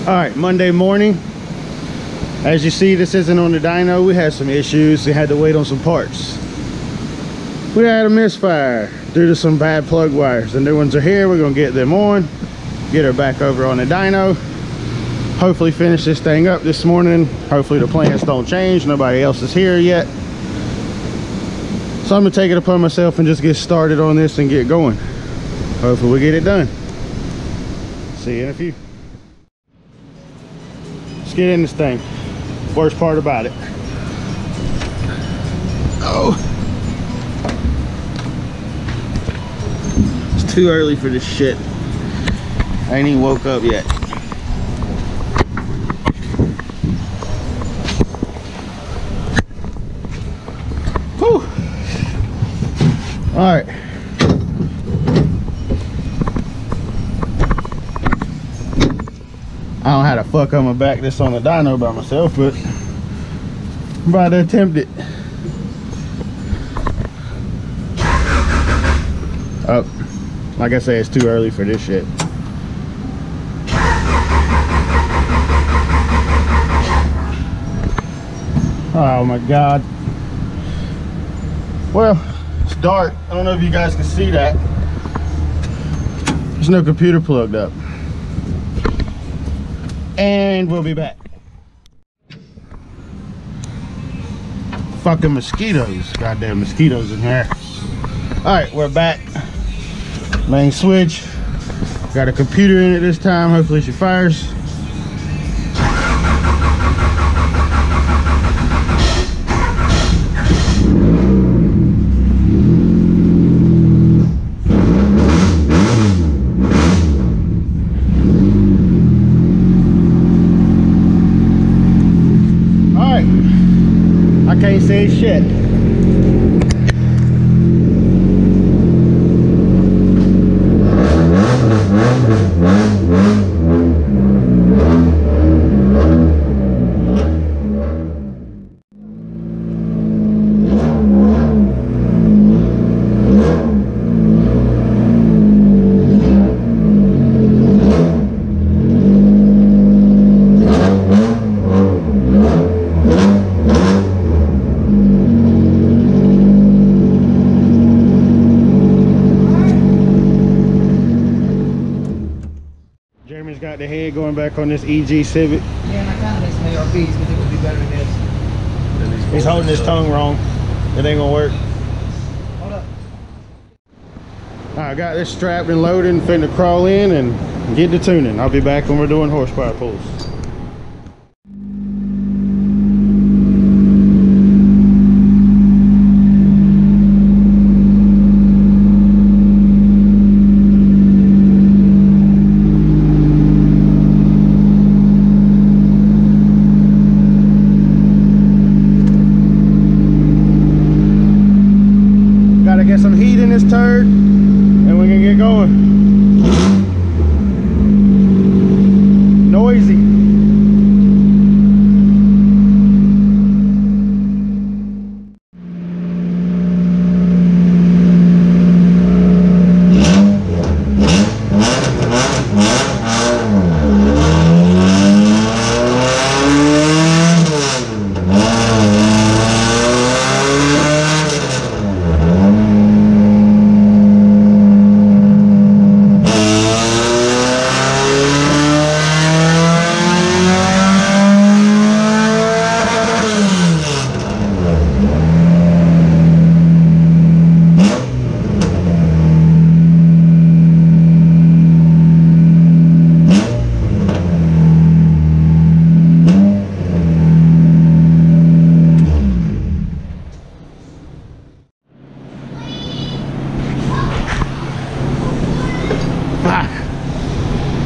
All right, Monday morning. As you see, this isn't on the dyno. We had some issues. We had to wait on some parts. We had a misfire due to some bad plug wires. The new ones are here. We're gonna get them on, get her back over on the dyno. Hopefully finish this thing up this morning. Hopefully the plans don't change. Nobody else is here yet. So I'm gonna take it upon myself and just get started on this and get going. Hopefully we get it done. See you in a few. Let's get in this thing. Worst part about it. Oh. It's too early for this shit. I ain't even woke up yet. Whew. All right. I don't know how the fuck I'm gonna back this on the dyno by myself, but I'm about to attempt it. Oh, like I say, it's too early for this shit. Oh my God. Well, it's dark. I don't know if you guys can see that. There's no computer plugged up. And we'll be back. Fucking mosquitoes. Goddamn mosquitoes in here. Alright, we're back. Main switch. Got a computer in it this time. Hopefully she fires. I can't say shit. Got the head going back on this EG Civic. Yeah, and I kind of need some ARPs because it would be better than this. He's holding his tongue wrong. It ain't gonna work. Hold up. I got this strapped and loaded and finna crawl in and get to tuning. I'll be back when we're doing horsepower pulls. Get some heat in this turd and we can get going. Noisy.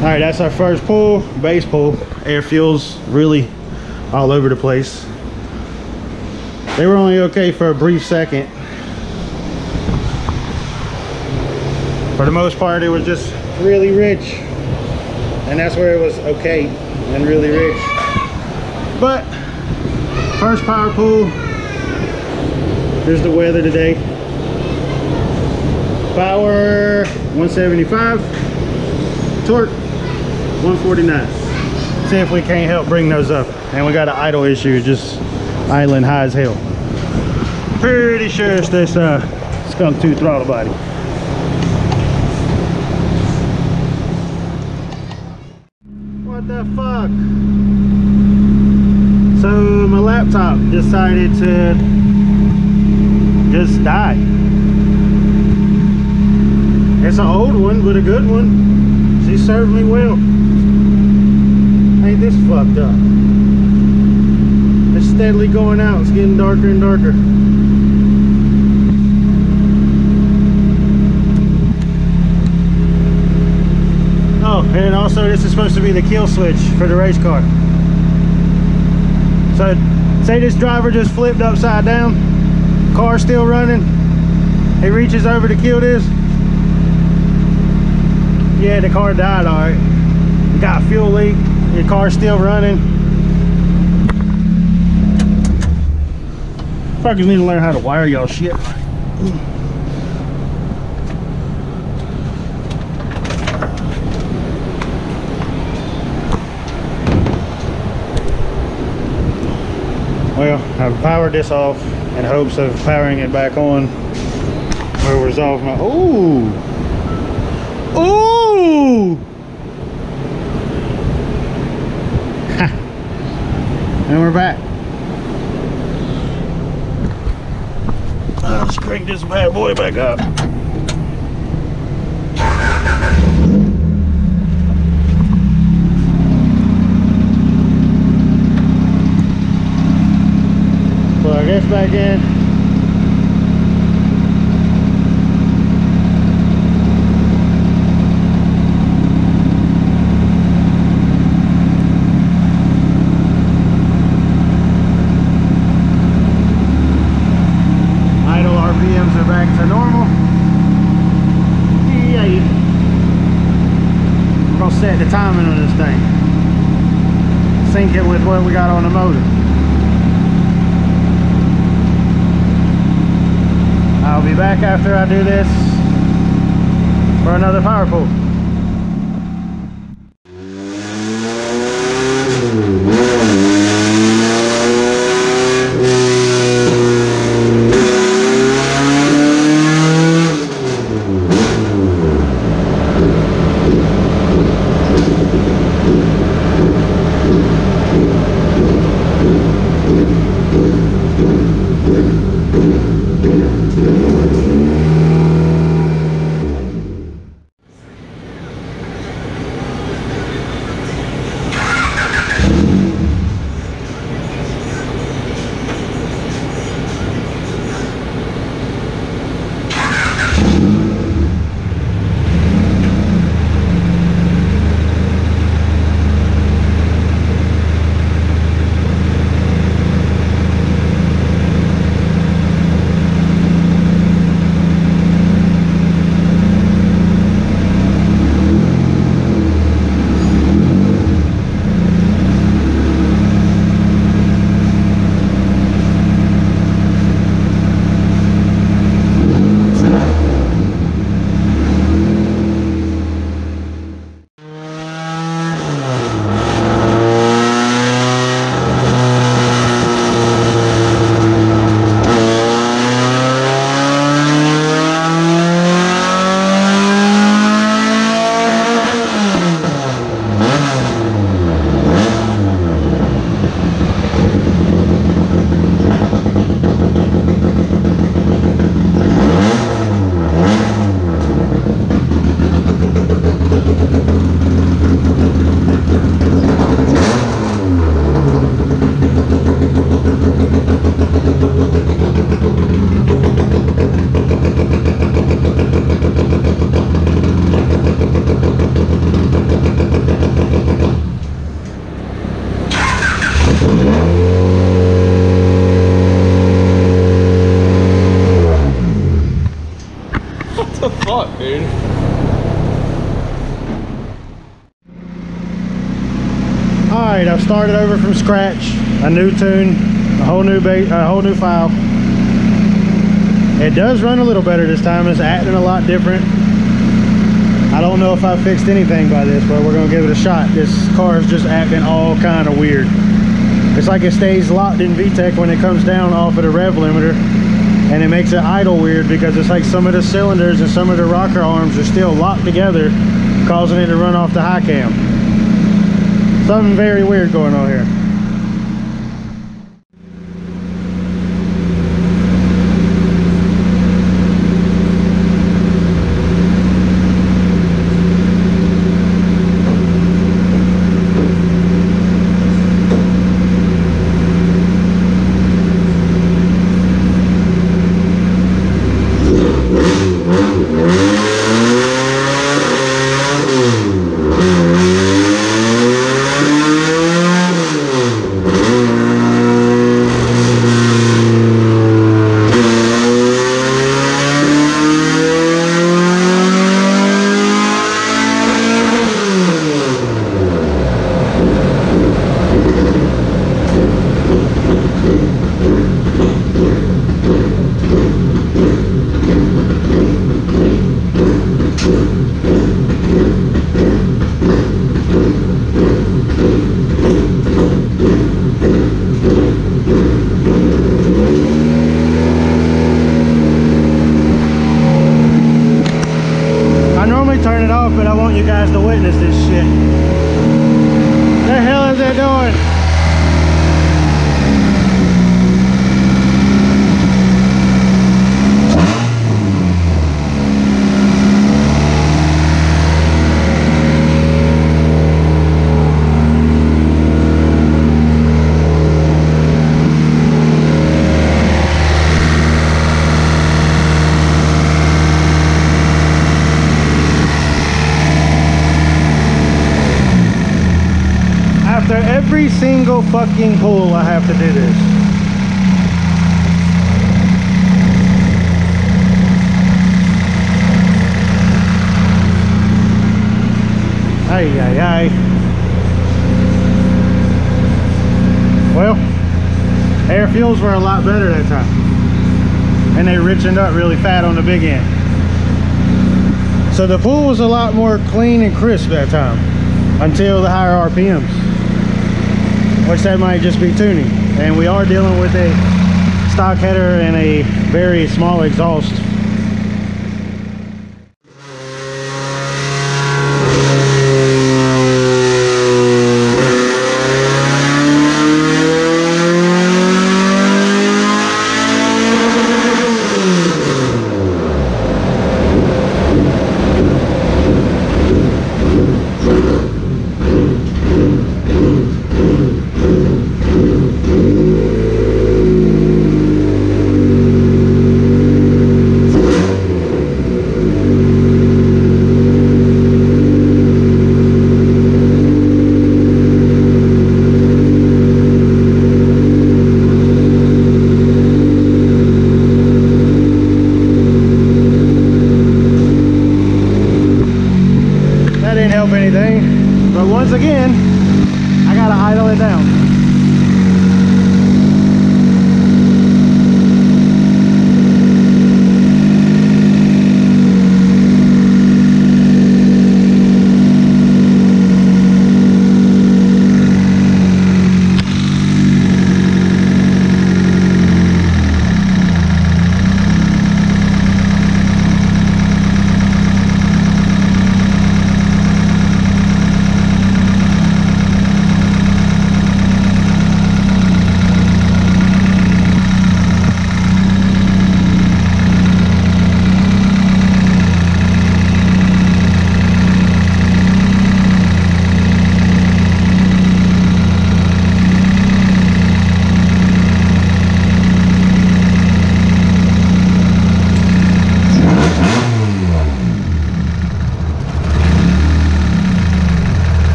All right, that's our first pull, base pull. Air fuel's really all over the place. They were only okay for a brief second. For the most part, it was just really rich. And that's where it was okay and really rich. But first power pull. Here's the weather today. Power 175, torque 149. See if we can't help bring those up. And we got an idle issue, just idling high as hell. Pretty sure it's this skunk tooth throttle body. What the fuck? So my laptop decided to just die. It's an old one, but a good one. She served me well. Ain't this fucked up? It's steadily going out. It's getting darker and darker. Oh, and also this is supposed to be the kill switch for the race car. So, say this driver just flipped upside down, car's still running, he reaches over to kill this. Yeah, the car died, alright. You got a fuel leak, your car's still running. Fuckers need to learn how to wire y'all shit. Well, I've powered this off in hopes of powering it back on. We'll resolve my... Ooh! Ooh! Ha! And we're back. Let's crank this bad boy back up. Plug this back in. Idle RPMs are back to normal. Yeah. We're gonna set the timing on this thing. Sync it with what we got on the motor. I'll be back after I do this for another power pull. fuck, dude? Alright, I've started over from scratch. A new tune, a whole new file. It does run a little better this time. It's acting a lot different. I I don't know if I fixed anything by this, but we're gonna give it a shot. This car is just acting all kind of weird. It's like it stays locked in VTEC when it comes down off of the rev limiter, and it makes it idle weird because it's like some of the cylinders and some of the rocker arms are still locked together, causing it to run off the high cam. Something very weird going on here. Turn it off, but I want you guys to witness this shit. The hell is it doing? After every single fucking pull, I have to do this. Ay, ay, ay. Well, air fuels were a lot better that time. And they richened up really fat on the big end. So the pool was a lot more clean and crisp that time, until the higher RPMs. Which that might just be tuning, and we are dealing with a stock header and a very small exhaust. Anything, but once again I gotta idle it down.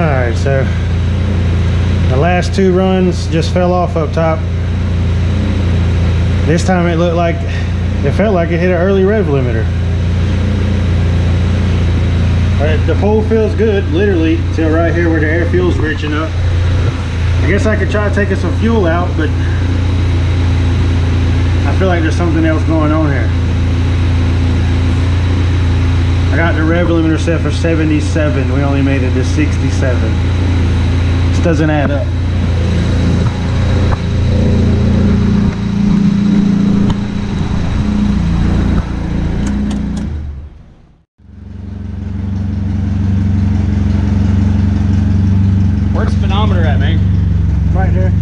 Alright, so the last two runs just fell off up top. This time it felt like it hit an early rev limiter. The pole feels good, literally, till right here where the air fuel's reaching up. I guess I could try taking some fuel out, but I feel like there's something else going on here. I got the rev limiter set for 77. We only made it to 67. This doesn't add up. Where's the speedometer at, man? Right there.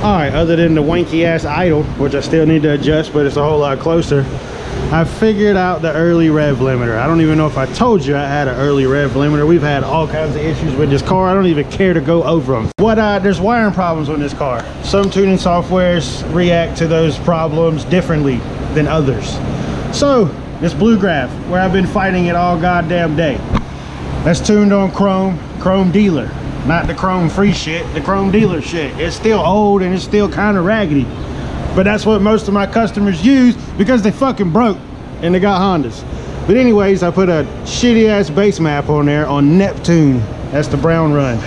Alright, other than the wanky ass idle, which I still need to adjust, but it's a whole lot closer, I figured out the early rev limiter. I don't even know if I told you I had an early rev limiter. We've had all kinds of issues with this car. I don't even care to go over them. There's wiring problems on this car. Some tuning softwares react to those problems differently than others. So, this blue graph, where I've been fighting it all goddamn day, that's tuned on Chrome dealer. Not the Chrome free shit, the Chrome dealer shit. It's still old and it's still kind of raggedy. But that's what most of my customers use because they fucking broke and they got Hondas. But anyways, I put a shitty ass base map on there on Neptune. That's the brown run.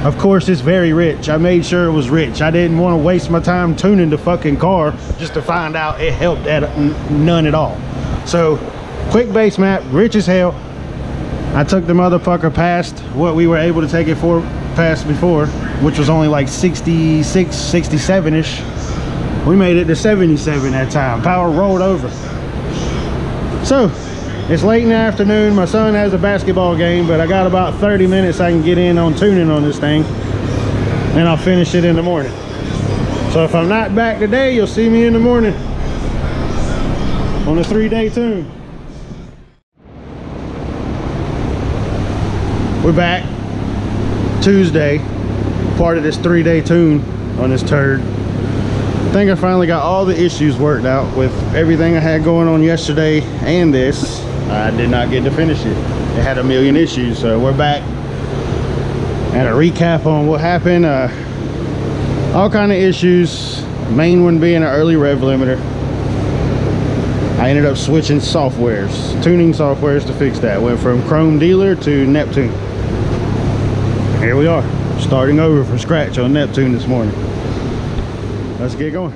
Of course, it's very rich. I made sure it was rich. I didn't want to waste my time tuning the fucking car just to find out it helped at none at all. So, quick base map, rich as hell. I took the motherfucker past what we were able to take it for past before, which was only like 66, 67-ish. We made it to 77 that time. Power rolled over. So, it's late in the afternoon. My son has a basketball game, but I got about 30 minutes I can get in on tuning on this thing, and I'll finish it in the morning. So if I'm not back today, you'll see me in the morning on a 3-day tune. We're back Tuesday, part of this 3-day tune on this turd. I think I finally got all the issues worked out with everything I had going on yesterday and this. I did not get to finish it. It had a million issues, so we're back. And a recap on what happened. All kind of issues. Main one being an early rev limiter. I ended up switching softwares, tuning softwares to fix that. Went from Chrome dealer to Neptune. Here we are, starting over from scratch on Neptune this morning. Let's get going.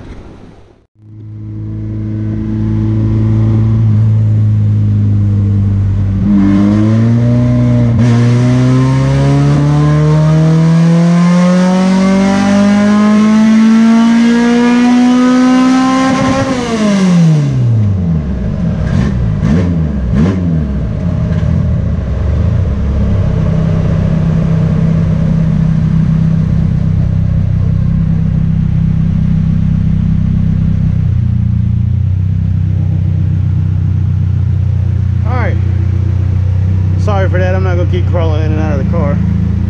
Sorry for that, I'm not gonna keep crawling in and out of the car.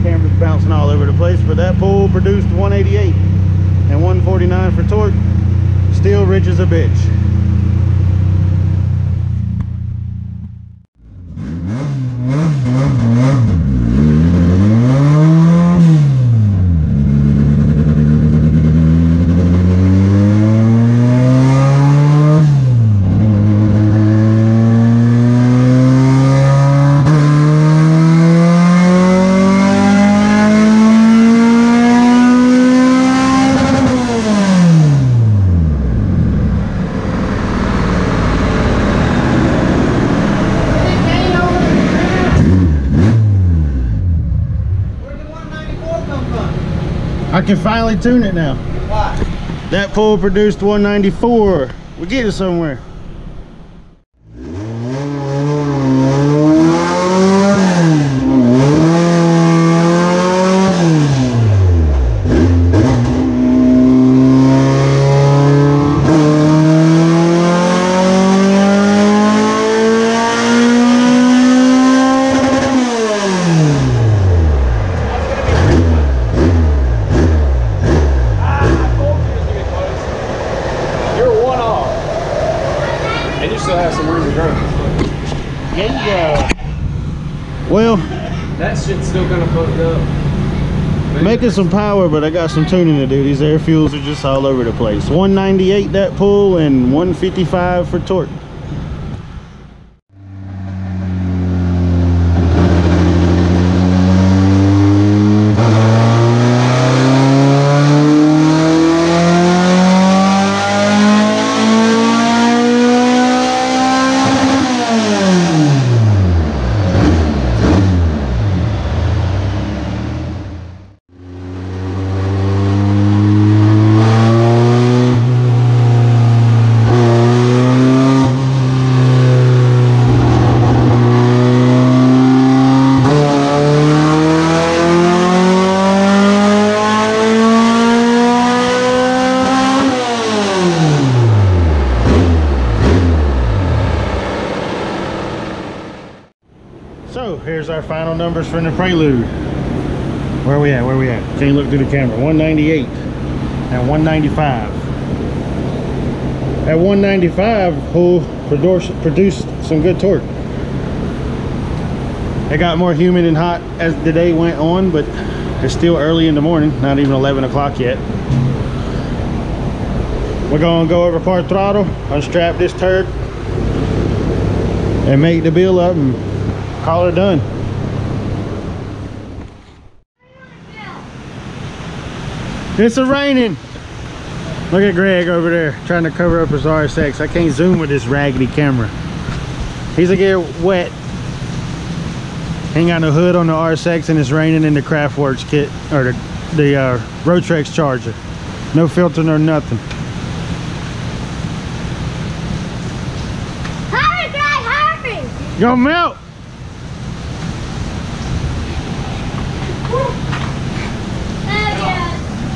Camera's bouncing all over the place, but that pull produced 188 and 149 for torque. Still rich as a bitch. I can finally tune it now. Why? That pull produced 194. We're getting somewhere. Well, that shit's still kind of fucked up. Maybe making some power, but I got some tuning to do. These air fuels are just all over the place. 198 that pull and 155 for torque. So here's our final numbers from the Prelude. Where we at? Where we at? Can't look through the camera. 198 and 195. At 195, pull produced some good torque. It got more humid and hot as the day went on, but it's still early in the morning, not even 11 o'clock yet. We're gonna go over part throttle, unstrap this turd, and make the bill up and call her done. It's raining. Look at Greg over there trying to cover up his RSX. I can't zoom with this raggedy camera. He's gonna get wet. Ain't got no hood on the RSX and it's raining in the Craftworks kit, or the Rotrex Charger. No filter nor nothing. Hurry, Greg, hurry! You gonna melt?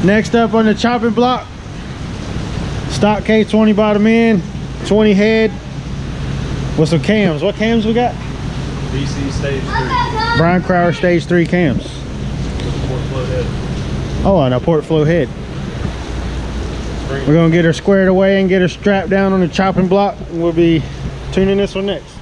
Next up on the chopping block, stock K20 bottom end, 20 head with some cams. What cams we got? BC stage 3. Brian Crowder stage 3 cams. Port flow head. Oh, and a port flow head. We're gonna get her squared away and get her strapped down on the chopping block. We'll be tuning this one next.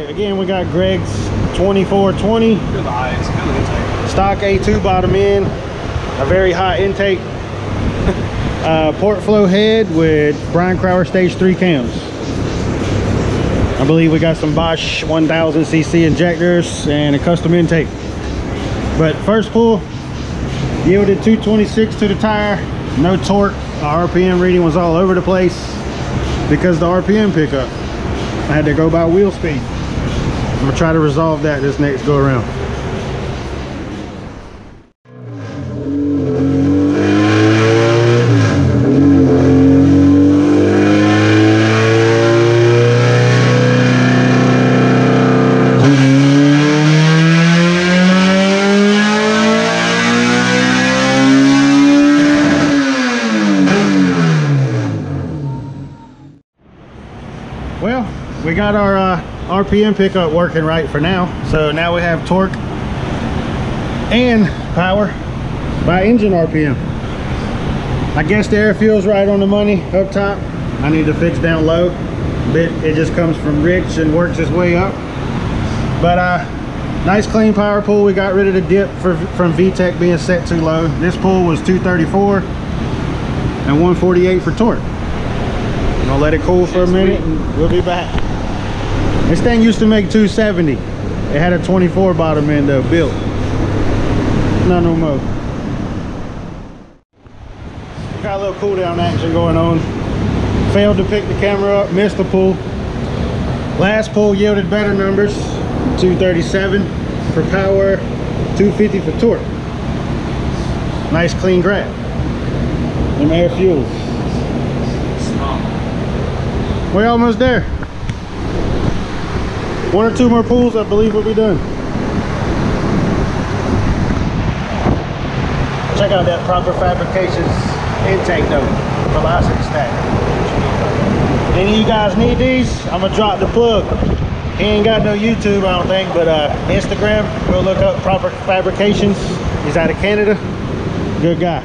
Again, we got Greg's 2420 stock A2 bottom end, a very hot intake, port flow head with Brian Crowder stage 3 cams. I believe we got some Bosch 1000cc injectors and a custom intake. But first pull, yielded 226 to the tire, no torque. Our RPM reading was all over the place because the RPM pickup. I had to go by wheel speed. I'm gonna try to resolve that this next go around. Well, we got our RPM pickup working right for now. So now we have torque and power by engine RPM. I guess the air fuel's right on the money up top. I need to fix down low. It just comes from rich and works its way up. But Nice clean power pull. We got rid of the dip from VTEC being set too low. This pull was 234 and 148 for torque. I'm gonna let it cool for a minute and we'll be back. This thing used to make 270. It had a 24 bottom end though, built. Not no more. Got a little cool down action going on. Failed to pick the camera up, missed the pull. Last pull yielded better numbers. 237 for power, 250 for torque. Nice clean grab. Them air fuels. We're almost there. 1 or 2 more pulls, I believe we'll be done. Check out that Proper Fabrications intake note, velocity stack. Any of you guys need these? I'm gonna drop the plug. He ain't got no YouTube, I don't think, but Instagram, go look up Proper Fabrications. He's out of Canada. Good guy.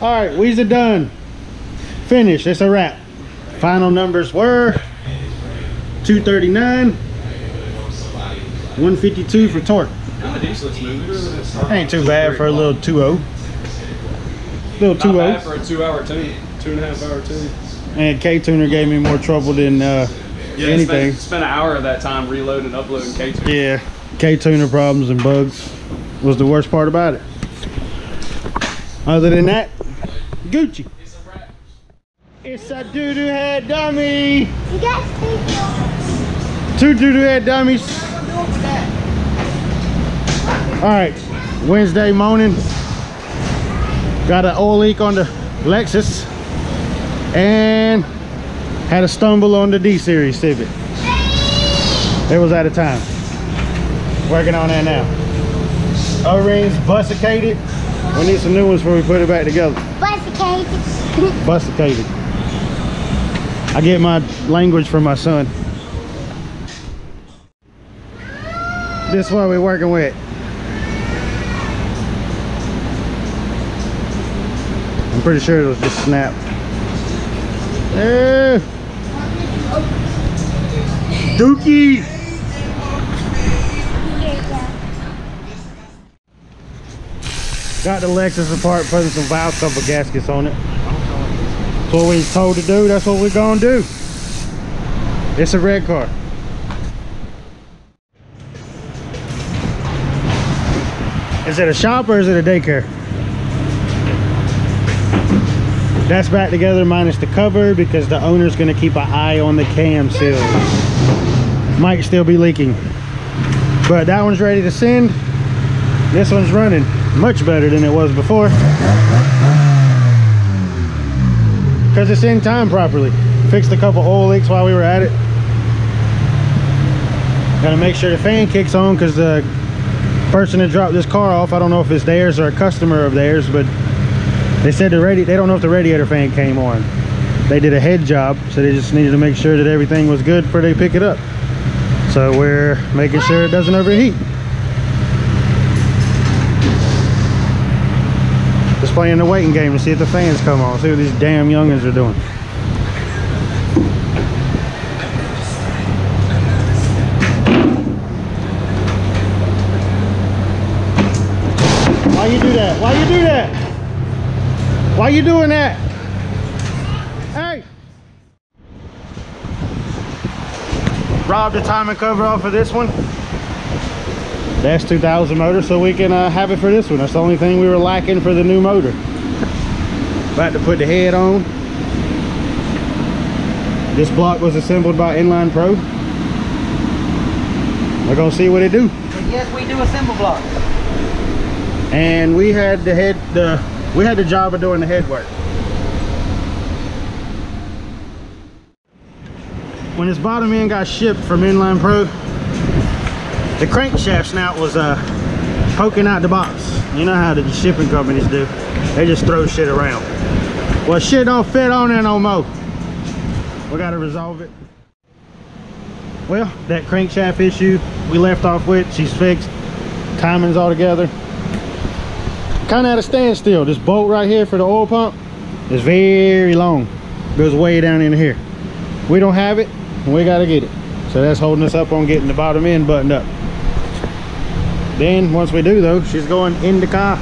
All right, we's done. Finished. It's a wrap. Final numbers were 239, 152 for torque. Ain't too bad for a little 2.0. Little 2.0. Not bad for a 2-hour tune, 2.5 hour tune. And K-Tuner gave me more trouble than anything. Spent an hour of that time reloading, uploading K-Tuner. Yeah, K-Tuner problems and bugs was the worst part about it. Other than that, Gucci. It's a wrap. It's a doo-doo head dummy. You guys think 2 doo-doo head dummies. All right, Wednesday morning. Got an oil leak on the Lexus and had a stumble on the D series Civic. It was out of time. Working on that now. O-rings busticated. We need some new ones before we put it back together. Busticated. I get my language from my son. This is what we're working with. I'm pretty sure it was just snapped. Dookie! Got the Lexus apart, putting some valve cover gaskets on it. That's what we was told to do, that's what we're gonna do. It's a red car. Is it a shop or is it a daycare? That's back together minus the cover because the owner's gonna keep an eye on the cam seal. Might still be leaking. But that one's ready to send. This one's running much better than it was before. Because it's in time properly. Fixed a couple oil leaks while we were at it. Gotta make sure the fan kicks on because the person that dropped this car off, I don't know if it's theirs or a customer of theirs, but they said they don't know if the radiator fan came on. They did a head job, so they just needed to make sure that everything was good before they pick it up. So we're making sure it doesn't overheat. Just playing the waiting game to see if the fans come on. See what these damn youngins are doing. Why you do that? Why you do that? Why you doing that? Hey! Robbed the timing cover off of this one. The S2000 motor, so we can have it for this one. That's the only thing we were lacking for the new motor. About to put the head on. This block was assembled by Inline Pro. We're gonna see what it do. Yes, we do assemble blocks. And we had the job of doing the head work. When this bottom end got shipped from Inline Pro, the crankshaft snout was poking out the box, You know how the shipping companies do. They just throw shit around. Well, shit don't fit on there no more. We gotta resolve it. Well, that crankshaft issue we left off with, she's fixed. Timing's all together. Kind of at a standstill. This bolt right here for the oil pump is very long. Goes way down in here. We don't have it, and we gotta get it. So that's holding us up on getting the bottom end buttoned up. Then once we do though, she's going in the car.